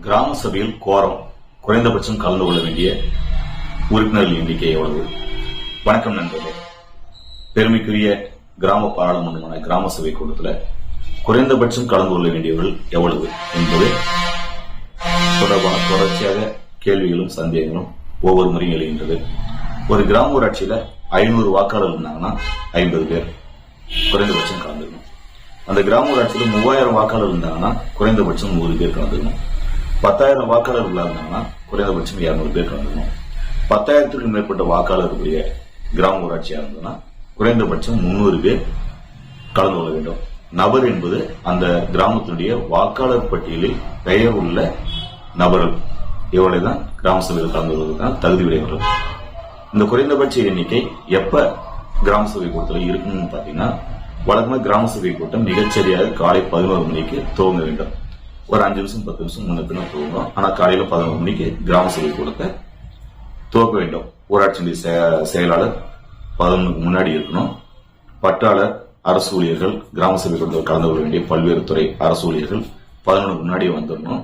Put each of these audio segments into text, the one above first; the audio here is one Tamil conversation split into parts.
கிராம சபையில் கோரம் குறைந்தபட்சம் கலந்து கொள்ள வேண்டிய உறுப்பினர்கள் எண்ணிக்கை எவ்வளவு? வணக்கம் நண்பர்களே. பெருமைக்குரிய கிராம பாராளுமன்றமான கிராம சபை கூட்டத்தில் குறைந்தபட்சம் கலந்து கொள்ள வேண்டியவர்கள் எவ்வளவு என்பது தொடர்பான தொடர்ச்சியாக கேள்விகளும் சந்தேகங்களும் ஒவ்வொரு முறையும் எழுகின்றது. ஒரு கிராம ஊராட்சியில 500 வாக்காளர் இருந்தாங்கன்னா 50 பேர் குறைந்தபட்சம் கலந்துக்கணும். அந்த கிராம ஊராட்சியில 3000 வாக்காளர் இருந்தாங்கன்னா குறைந்தபட்சம் 100 பேர் கலந்துக்கணும். 10,000 வாக்காளர்கள் இருந்தாங்கன்னா குறைந்தபட்சம் 200 பேர் கலந்துக்கணும். 10,000க்கும் மேற்பட்ட வாக்காளர்களுடைய கிராம ஊராட்சியா இருந்ததுன்னா குறைந்தபட்சம் 300 பேர் கலந்து கொள்ள வேண்டும். நபர் என்பது அந்த கிராமத்தினுடைய வாக்காளர் பட்டியலில் பெயர் உள்ள நபர்கள் இவர்களைதான் கிராம சபையில் கலந்து கொள்வதற்கான தகுதி உடையவர்கள். இந்த குறைந்தபட்ச எண்ணிக்கை எப்ப கிராம சபை கூட்டத்தில் இருக்குன்னு பாத்தீங்கன்னா, வழக்கமாக கிராம சபை கூட்டம் மிகச்சரியாக காலை 11 மணிக்கு துவங்க வேண்டும். ஒரு 5 நிமிஷம் 10 நிமிஷம் முன்ன துவங்கும். ஆனா காலையில 11 மணிக்கு கிராம சபை கூட்டத்தை துவக்க வேண்டும். ஊராட்சி செயலாளர் 11க்கு முன்னாடி இருக்கணும். பட்டாளர், அரசு ஊழியர்கள், கிராம சபை கூட்டத்தில் கலந்து கொள்ள வேண்டிய பல்வேறு துறை அரசு ஊழியர்கள் 11க்கு முன்னாடியே வந்துடணும்.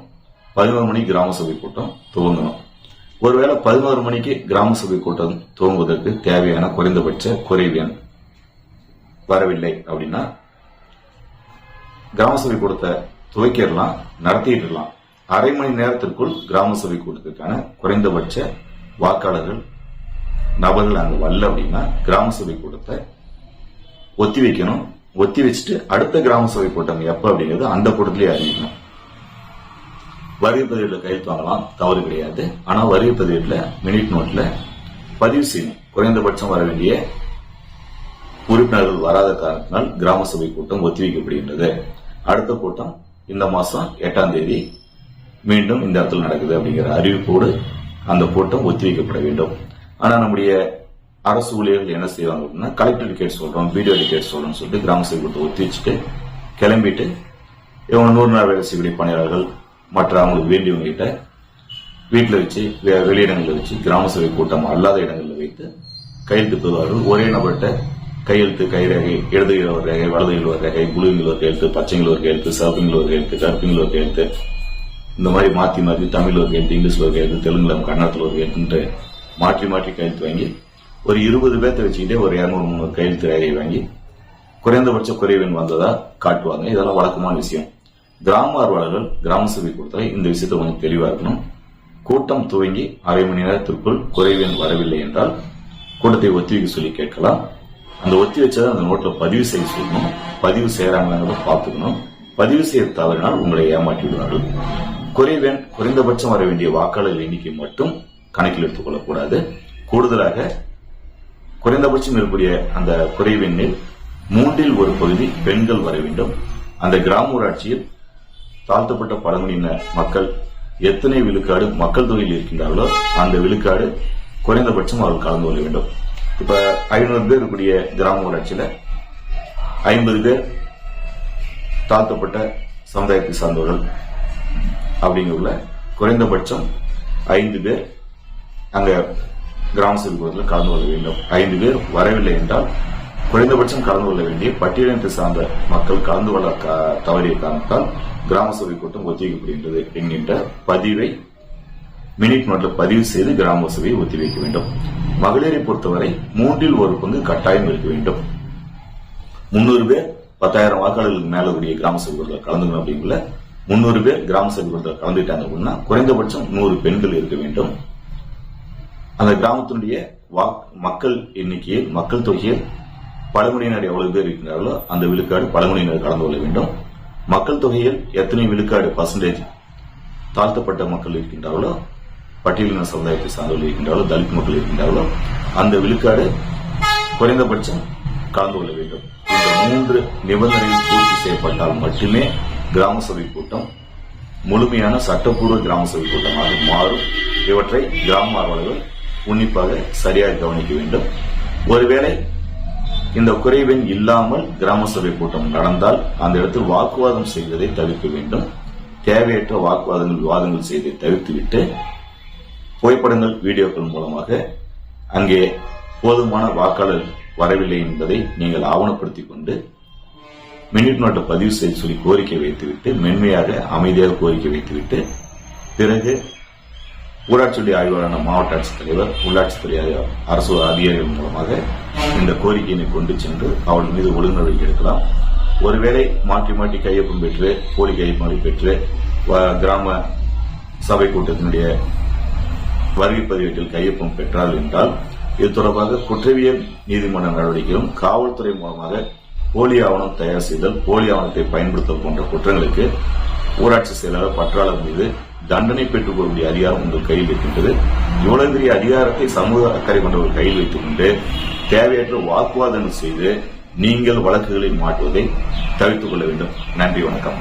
11 மணிக்கு கிராம சபை கூட்டம் துவங்கணும். ஒருவேளை 11 மணிக்கு கிராம சபை கூட்டம் துவங்குவதற்கு தேவையான குறைந்தபட்ச குறைவு எண் வரவில்லை அப்படின்னா கிராம சபை கூட்டத்தை துவக்கிடலாம், நடத்திடலாம். அரை மணி நேரத்திற்குள் கிராம சபை கூட்டத்திற்கான குறைந்தபட்ச வாக்காளர்கள் நபர்கள் அங்க வரல அப்படின்னா கிராம சபை கூட்டத்தை ஒத்தி வைக்கணும். ஒத்தி வச்சுட்டு அடுத்த கிராம சபை கூட்டம் எப்ப அப்படிங்கிறது அந்த கூட்டத்திலேயே அறிவிக்கணும். வரி பதிவேட்டில் கையெழுத்து வாங்கலாம், தவறு கிடையாது. ஆனா வரி பதிவேட்டில் மினிட் நோட்ல பதிவு செய்யணும். குறைந்தபட்சம் வர வேண்டிய உறுப்பினர்கள் வராத காரணத்தினால் கிராம சபை கூட்டம் ஒத்திவைக்கப்படுகின்றது. அடுத்த கூட்டம் இந்த மாசம் 8ஆம் தேதி மீண்டும் இந்த இடத்துல நடக்குது அப்படிங்கிற அறிவிப்போடு அந்த கூட்டம் ஒத்திவைக்கப்பட வேண்டும். ஆனா நம்முடைய அரசு ஊழியர்கள் என்ன செய்வாங்க அப்படின்னா, கலெக்டர் டிக்கெட் சொல்றோம், வீடியோ டிக்கெட் சொல்றோம்னு சொல்லிட்டு கிராம சபை கூட்டம் ஒத்தி வச்சுட்டு கிளம்பிட்டு இவங்க 100 நாள் வேலை செய்யக்கூடிய பணியாளர்கள் மற்ற அவங்களுக்கு வேண்டியவங்க கிட்ட வீட்டில் வச்சு வெளியிடங்களில் வச்சு கிராம சபை கூட்டம் அல்லாத இடங்களில் வைத்து கையெழுத்து பெறுவார்கள். ஒரே நபர்கிட்ட கையெழுத்து, கைரேகை, இடதுகிற ஒரு ரேகை, வலதுகிற ஒரு ரேகை, புளுங்கில் ஒரு கையெழுத்து, பச்சைங்கில் ஒரு கையெழுத்து, சிவப்புங்கில் ஒரு கையெழுத்து, கருப்புங்கில் ஒரு கையெழுத்து, இந்த மாதிரி மாற்றி மாற்றி தமிழ்ல ஒரு கையெழுத்து, இங்கிலீஷ்ல ஒரு கையெழுத்து, தெலுங்குல கன்னடத்தில் ஒரு கையெழுத்து மாற்றி மாற்றி கையெழுத்து வாங்கி ஒரு 20 பேர்த்த வச்சுக்கிட்டே ஒரு 200-300 கையெழுத்து ரேகை வாங்கி குறைந்தபட்ச குறைவெண் வந்ததா காட்டுவாங்க. இதெல்லாம் வழக்கமான விஷயம். கிராம ஆர்வலர்கள் கிராம சபை கூட்டத்தில் இந்த விஷயத்தை கொஞ்சம் தெளிவா இருக்கணும். கூட்டம் துவங்கி அரை மணி நேரத்திற்குள் குறைவெண் வரவில்லை என்றால் கூட்டத்தை ஒத்திவைக்க சொல்லி கேட்கலாம். அந்த ஒத்தி வச்சதை அந்த நோட்ல பதிவு செய்ய சொல்லணும். பதிவு செய்யறாங்க பார்த்துக்கணும். பதிவு செய்ய தவறினால் உங்களை ஏமாற்றி விடுவார்கள். குறைவெண் குறைந்தபட்சம் வர வேண்டிய வாக்காளர் எண்ணிக்கை மட்டும் கணக்கில் எடுத்துக் கொள்ளக்கூடாது. கூடுதலாக குறைந்தபட்சம் இருக்கக்கூடிய அந்த குறைவெண்ணில் 3இல் 1 பகுதி பெண்கள் வர வேண்டும். அந்த கிராம ஊராட்சியில் தாழ்த்தப்பட்ட பழங்குடியின மக்கள் எத்தனை விழுக்காடு மக்கள் தொகையில் இருக்கின்றார்களோ அந்த விழுக்காடு குறைந்தபட்சம் அவர்கள் கலந்து கொள்ள வேண்டும். இப்ப 500 பேர் இருக்கக்கூடிய கிராம ஊராட்சியில 50 பேர் தாழ்த்தப்பட்ட சமுதாயத்தை சார்ந்தவர்கள் அப்படிங்கிற குறைந்தபட்சம் 5 பேர் அங்க கிராம சபை கூட்டத்தில் கலந்து கொள்ள வேண்டும். 5 பேர் வரவில்லை என்றால் குறைந்தபட்சம் கலந்து கொள்ள வேண்டிய பட்டியலினத்தை சார்ந்த மக்கள் கலந்து கொள்ள தவறிய காரணத்தால் கிராம சபை கூட்டம் ஒத்திவைக்கப்படுகின்றது என்கின்ற பதிவை மினிட் நோட்ல பதிவு செய்து கிராம சபையை ஒத்திவைக்க வேண்டும். மகளிரை பொறுத்தவரை 3இல் 1 பங்கு கட்டாயம் இருக்க வேண்டும். 300 பேர் 10,000 வாக்காளர்களுக்கு மேல கூடிய கிராம சபை கூட்டத்தில் கலந்துக்கணும் அப்படிங்கிற 300 பேர் கிராம சபை கூட்டத்தில் கலந்துட்டாங்க அப்படின்னா குறைந்தபட்சம் 100 பெண்கள் இருக்க வேண்டும். அந்த கிராமத்தினுடைய மக்கள் எண்ணிக்கையில் மக்கள் தொகையில் பழங்குடியினர் எவ்வளவு பேர் இருக்கிறார்களோ அந்த விழுக்காடு பழங்குடியினர் கலந்து கொள்ள வேண்டும். மக்கள் தொகையில் எத்தனை விழுக்காடு பர்சன்டேஜ் தாழ்த்தப்பட்ட மக்கள் இருக்கின்றார்களோ, பட்டியலின சமுதாயத்தை சார்ந்தவர்கள் இருக்கின்றார்களோ, தலித் மக்கள் இருக்கின்றார்களோ அந்த விழுக்காடு குறைந்தபட்சம் கலந்து கொள்ள வேண்டும். இந்த 3 நிபந்தனைகள் பூர்த்தி செய்யப்பட்டால் மட்டுமே கிராம சபை கூட்டம் முழுமையான சட்டப்பூர்வ கிராம சபை கூட்டமாக மாறும். இவற்றை கிராம ஆர்வலர்கள் உன்னிப்பாக சரியாக கவனிக்க வேண்டும். ஒருவேளை இந்த குறைவெண் இல்லாமல் கிராம சபை கூட்டம் நடந்தால் அந்த இடத்தில் வாக்குவாதம் செய்வதை தவிர்க்க வேண்டும். தேவையற்ற விவாதங்கள் செய்வதை தவிர்த்துவிட்டு புகைப்படங்கள், வீடியோக்கள் மூலமாக அங்கே போதுமான வாக்காளர் வரவில்லை என்பதை நீங்கள் ஆவணப்படுத்திக் கொண்டு மினிட் நோட்டை பதிவு செய்து சொல்லி கோரிக்கை வைத்துவிட்டு மென்மையாக அமைதியாக கோரிக்கை வைத்துவிட்டு பிறகு ஊராட்சியுடைய ஆய்வாளரான மாவட்ட ஆட்சித்தலைவர், உள்ளாட்சித்துறை அரசு அதிகாரிகள் மூலமாக இந்த கோரிக்கையினை கொண்டு சென்று அவர்கள் மீது ஒழுங்கு நடவடிக்கை எடுக்கலாம். ஒருவேளை மாற்றி மாற்றி கையொப்பம் பெற்று போலி கையொப்பங்களை பெற்று கிராம சபை கூட்டத்தினுடைய வருகை பதிவேட்டில் கையொப்பம் பெற்றால் என்றால் இது தொடர்பாக குற்றவியல் நீதிமன்ற நடவடிக்கையும் காவல்துறை மூலமாக போலி ஆவணம் தயார் செய்தல், போலி ஆவணத்தை பயன்படுத்தல் போன்ற குற்றங்களுக்கு ஊராட்சி செயலாளர் பற்றாளர் மீது தண்டனை பெற்றுக் கொள்ளக்கூடிய அதிகாரம் உங்கள் கையில் இருக்கின்றது. இவ்வளவு பெரிய அதிகாரத்தை சமூக அக்கறை கொண்டவர்கள் கையில் வைத்துக் கொண்டு தேவையற்ற வாக்குவாதங்கள் செய்து நீங்கள் வழக்குகளில் மாட்டுவதை தவிர்த்துக் கொள்ள வேண்டும். நன்றி, வணக்கம்.